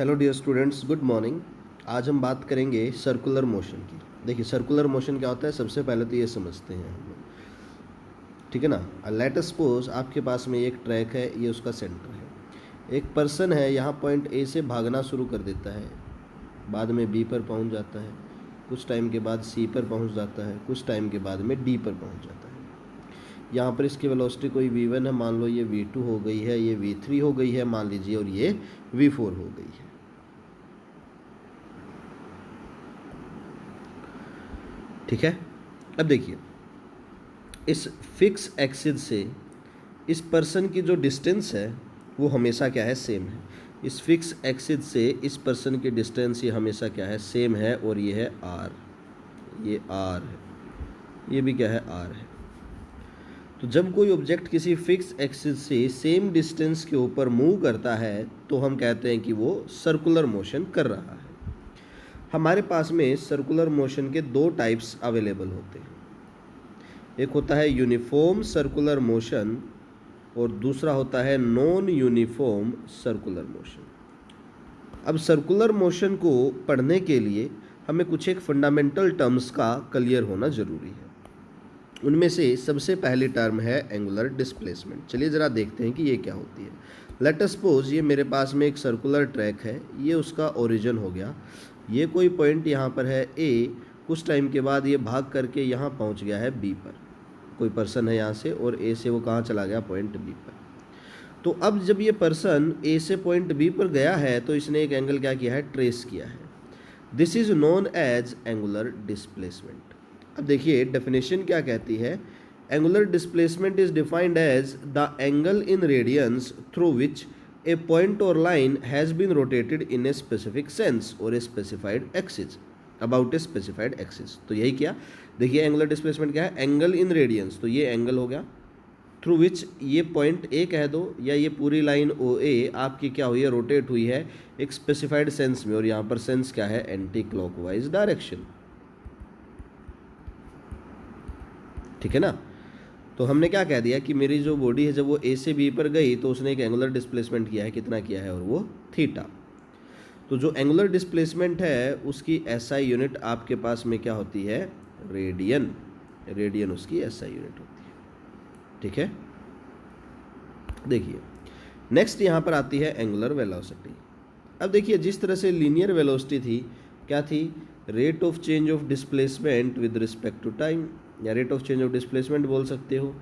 Hello dear students, good morning. आज हम बात करेंगे सर्कुलर मोशन की। देखिए, सर्कुलर मोशन क्या होता है, सबसे पहले तो ये समझते हैं हम लोग, ठीक है ना। लेट अस सपोज आपके पास में एक ट्रैक है, ये उसका सेंटर है। एक पर्सन है, यहाँ पॉइंट ए से भागना शुरू कर देता है, बाद में बी पर पहुँच जाता है, कुछ टाइम के बाद सी पर पहुँच जाता है, कुछ टाइम के बाद में डी पर पहुँच जाता है। यहाँ पर इसकी वेलोसिटी कोई v1 है, मान लो ये v2 हो गई है, ये v3 हो गई है मान लीजिए, और ये v4 हो गई है। ठीक है। अब देखिए, इस फिक्स एक्सिस से इस पर्सन की जो डिस्टेंस है वो हमेशा क्या है, सेम है। इस फिक्स एक्सिस से इस पर्सन की डिस्टेंस ये हमेशा क्या है, सेम है, और ये है r, ये r है, ये भी क्या है, r है। तो जब कोई ऑब्जेक्ट किसी फिक्स एक्सिस से सेम डिस्टेंस के ऊपर मूव करता है तो हम कहते हैं कि वो सर्कुलर मोशन कर रहा है। हमारे पास में सर्कुलर मोशन के दो टाइप्स अवेलेबल होते हैं। एक होता है यूनिफॉर्म सर्कुलर मोशन और दूसरा होता है नॉन यूनिफॉर्म सर्कुलर मोशन। अब सर्कुलर मोशन को पढ़ने के लिए हमें कुछ एक फंडामेंटल टर्म्स का क्लियर होना ज़रूरी है। उनमें से सबसे पहली टर्म है एंगुलर डिस्प्लेसमेंट। चलिए ज़रा देखते हैं कि ये क्या होती है। लेट अस सपोज ये मेरे पास में एक सर्कुलर ट्रैक है, ये उसका ओरिजिन हो गया। ये कोई पॉइंट यहाँ पर है ए, कुछ टाइम के बाद ये भाग करके यहाँ पहुँच गया है बी पर। कोई पर्सन है यहाँ से, और ए से वो कहाँ चला गया, पॉइंट बी पर। तो अब जब ये पर्सन ए से पॉइंट बी पर गया है तो इसने एक एंगल क्या किया है, ट्रेस किया है। This is known as angular displacement. अब देखिए डेफिनेशन क्या कहती है, angular displacement is defined as the angle in radians through which a point और line has been rotated in a specific sense और a specified axis about a specified axis. तो यही क्या, देखिए एंगुलर डिस्प्लेसमेंट क्या है, एंगल इन रेडियंस, तो ये एंगल हो गया, थ्रू विच ये पॉइंट ए कह दो या ये पूरी लाइन ओ ए आपकी क्या हुई है, रोटेट हुई है एक स्पेसिफाइड सेंस में, और यहाँ पर सेंस क्या है, एंटी क्लॉकवाइज डायरेक्शन। ठीक है ना। तो हमने क्या कह दिया कि मेरी जो बॉडी है जब वो ए से बी पर गई तो उसने एक एंगुलर डिस्प्लेसमेंट किया है, कितना किया है, और वो थीटा। तो जो एंगुलर डिस्प्लेसमेंट है उसकी एसआई यूनिट आपके पास में क्या होती है, रेडियन। रेडियन उसकी एसआई यूनिट होती है। ठीक है। देखिए नेक्स्ट यहाँ पर आती है एंगुलर वेलोसिटी। अब देखिए जिस तरह से लीनियर वेलोसिटी थी, क्या थी, rate of change of displacement with respect to time, या rate of change of displacement बोल सकते हो।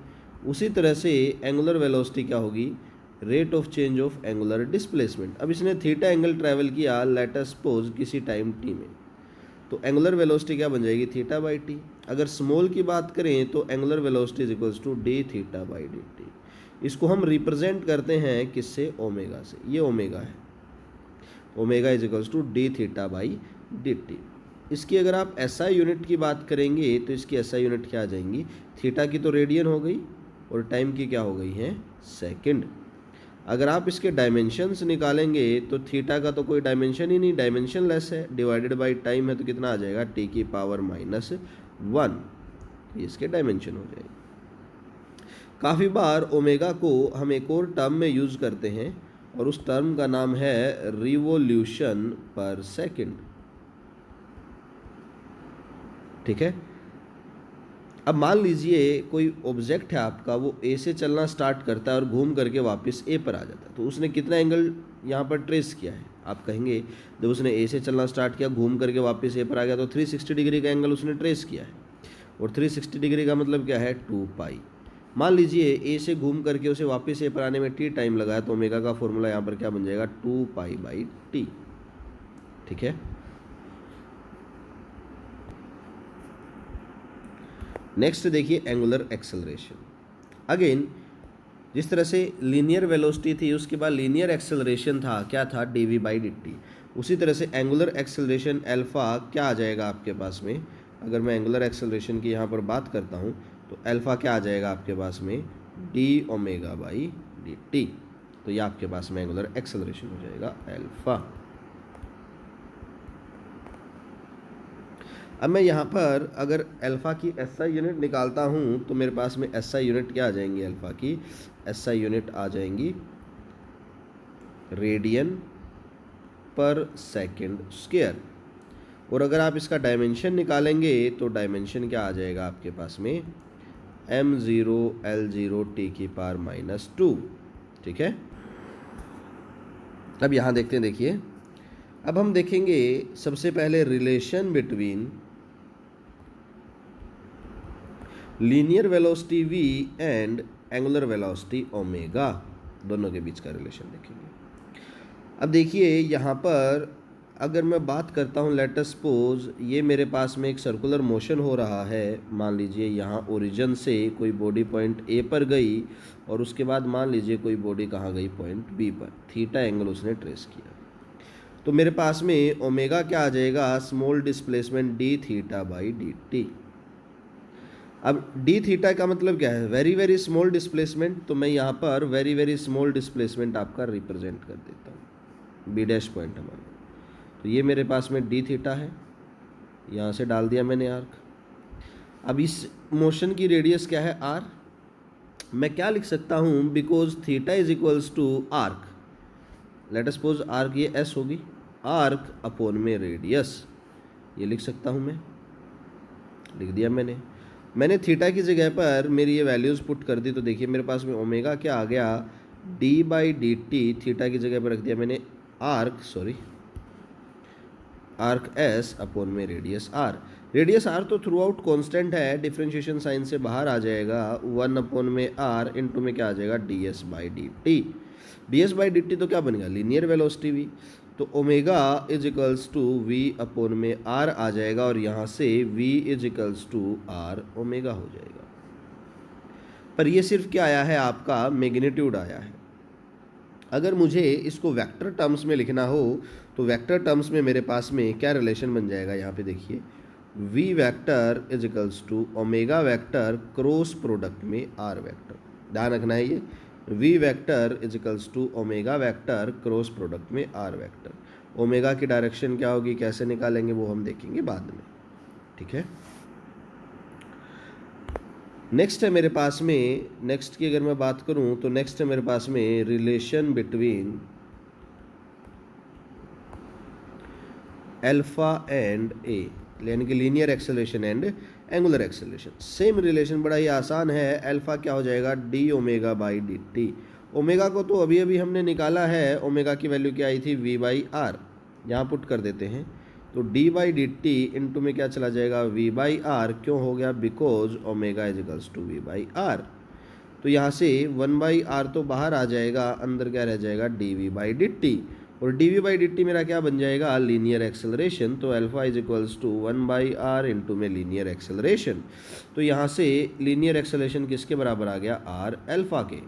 उसी तरह से एंगुलर वेलोसिटी क्या होगी, rate of change of angular displacement. अब इसने थीटा एंगल ट्रैवल किया लेट अस सपोज किसी टाइम टी में, तो एंगुलर वेलोसिटी क्या बन जाएगी, थीटा बाई टी। अगर स्मॉल की बात करें तो angular velocity is equals to D theta by D T. इसको हम रिप्रेजेंट करते हैं किससे, ओमेगा से। ये ओमेगा है, omega is equals to D theta by D T. इसकी अगर आप एसआई यूनिट की बात करेंगे तो इसकी एसआई यूनिट क्या आ जाएंगी, थीटा की तो रेडियन हो गई और टाइम की क्या हो गई है, सेकंड। अगर आप इसके डायमेंशंस निकालेंगे तो थीटा का तो कोई डायमेंशन ही नहीं, डायमेंशन लेस है, डिवाइडेड बाई टाइम है तो कितना आ जाएगा, टी की पावर -1, इसके डायमेंशन हो जाएगी। काफ़ी बार ओमेगा को हम एक और टर्म में यूज़ करते हैं और उस टर्म का नाम है रिवोल्यूशन पर सेकंड। ठीक है। अब मान लीजिए कोई ऑब्जेक्ट है आपका, वो ए से चलना स्टार्ट करता है और घूम करके वापस ए पर आ जाता है, तो उसने कितना एंगल यहाँ पर ट्रेस किया है, आप कहेंगे जब उसने ए से चलना स्टार्ट किया, घूम करके वापस ए पर आ गया, तो 360 डिग्री का एंगल उसने ट्रेस किया है। और 360 डिग्री का मतलब क्या है, 2 पाई। मान लीजिए ए से घूम करके उसे वापस ए पर आने में टी टाइम लगा है, तो ओमेगा का फॉर्मूला यहाँ पर क्या बन जाएगा, 2 पाई बाई टी। ठीक है। नेक्स्ट देखिए एंगुलर एक्सेलरेशन। अगेन जिस तरह से लीनियर वेलोसिटी थी उसके बाद लीनियर एक्सेलरेशन था, क्या था, D we by D T. उसी तरह से एंगुलर एक्सेलरेशन अल्फ़ा क्या आ जाएगा आपके पास में, अगर मैं एंगुलर एक्सेलरेशन की यहाँ पर बात करता हूँ तो अल्फ़ा क्या आ जाएगा आपके पास में, D omega by D T. तो ये आपके पास में एंगुलर एक्सेलरेशन हो जाएगा अल्फ़ा। अब मैं यहाँ पर अगर अल्फ़ा की एसआई यूनिट निकालता हूँ तो मेरे पास में एसआई यूनिट क्या आ जाएंगी, अल्फ़ा की एसआई यूनिट आ जाएंगी रेडियन पर सेकेंड स्क्वायर। और अगर आप इसका डायमेंशन निकालेंगे तो डायमेंशन क्या आ जाएगा आपके पास में, m0L0t⁻²। ठीक है, अब यहाँ देखते हैं, देखिए अब हम देखेंगे सबसे पहले relation between linear velocity v and angular velocity omega, दोनों के बीच का रिलेशन देखेंगे। अब देखिए यहाँ पर अगर मैं बात करता हूँ, लेट अस सपोज ये मेरे पास में एक सर्कुलर मोशन हो रहा है। मान लीजिए यहाँ ओरिजिन से कोई बॉडी पॉइंट ए पर गई और उसके बाद मान लीजिए कोई बॉडी कहाँ गई, पॉइंट बी पर, थीटा एंगल उसने ट्रेस किया। तो मेरे पास में ओमेगा क्या आ जाएगा, small displacement D theta by D T. अब डी थीटा का मतलब क्या है, वेरी वेरी स्मॉल डिस्प्लेसमेंट। तो मैं यहाँ पर वेरी वेरी स्मॉल डिस्प्लेसमेंट आपका रिप्रेजेंट कर देता हूँ, बी डैश पॉइंट हमारा। तो ये मेरे पास में डी थीटा है, यहाँ से डाल दिया मैंने आर्क। अब इस मोशन की रेडियस क्या है, आर। मैं क्या लिख सकता हूँ, because theta is equals to arc, let us suppose arc ये एस होगी, आर्क अपॉन में रेडियस, ये लिख सकता हूँ मैं, लिख दिया मैंने थीटा की जगह पर मेरी ये वैल्यूज़ पुट कर दी। तो देखिए मेरे पास में ओमेगा क्या आ गया, D by D T, theta की जगह पर रख दिया मैंने आर्क एस अपॉन में रेडियस आर। रेडियस आर तो थ्रू आउट कॉन्स्टेंट है, डिफ्रेंशिएशन साइन से बाहर आ जाएगा, 1 अपॉन में आर इंटू में क्या आ जाएगा, D S by D T. D S by D T तो क्या बनेगा, लीनियर वेलोसिटी वी। तो omega is equals to V upon में आर आ जाएगा, और यहाँ से V is equals to R omega हो जाएगा। पर ये सिर्फ क्या आया है, आपका मैग्नीट्यूड आया है। अगर मुझे इसको वेक्टर टर्म्स में लिखना हो तो वेक्टर टर्म्स में मेरे पास में क्या रिलेशन बन जाएगा, यहाँ पे देखिए, V vector is equals to omega vector cross product में आर वेक्टर। ध्यान रखना है, ये V vector is equals to omega vector cross product में आर वेक्टर। ओमेगा की डायरेक्शन क्या होगी, कैसे निकालेंगे, वो हम देखेंगे बाद में। ठीक है, नेक्स्ट है मेरे पास में, नेक्स्ट की अगर मैं बात करूं तो नेक्स्ट है मेरे पास में रिलेशन बिटवीन अल्फा एंड ए, यानी कि linear acceleration and angular acceleration. Same relation बड़ा ही आसान है। अल्फा क्या हो जाएगा, D omega by D T. Omega को तो अभी अभी हमने निकाला है, ओमेगा की वैल्यू क्या आई थी, वी बाई आर, यहाँ पुट कर देते हैं। तो D by D T into में क्या चला जाएगा, वी बाई आर। क्यों हो गया, because omega is equals to V by R. तो यहाँ से 1 बाई आर तो बाहर आ जाएगा, अंदर क्या रह जाएगा, d we by D t. और d we by D t मेरा क्या बन जाएगा, लीनियर एक्सेलरेशन। तो alpha is equals to 1 by r into में लीनियर एक्सेलरेशन। तो यहाँ से लीनियर एक्सेलरेशन किसके बराबर आ गया, आर अल्फा के।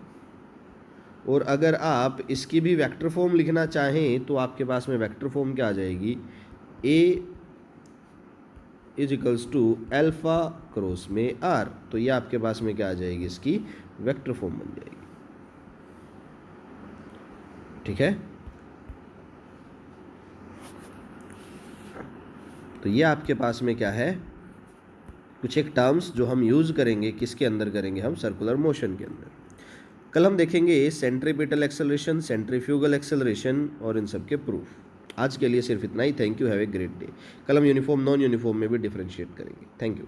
और अगर आप इसकी भी वेक्टर फॉर्म लिखना चाहें तो आपके पास में वेक्टर फॉर्म क्या आ जाएगी, a is equals to alpha cross में आर। तो ये आपके पास में क्या आ जाएगी, इसकी वेक्टर फॉर्म बन जाएगी। ठीक है, तो ये आपके पास में क्या है, कुछ एक टर्म्स जो हम यूज़ करेंगे, किसके अंदर करेंगे हम, सर्कुलर मोशन के अंदर। कल हम देखेंगे सेंट्रीपिटल एक्सेलरेशन, सेंट्रीफ्यूगल एक्सेलरेशन और इन सब के प्रूफ। आज के लिए सिर्फ इतना ही। Thank you, have a great day. कल हम यूनिफॉर्म नॉन यूनिफॉर्म में भी डिफरेंशिएट करेंगे। Thank you.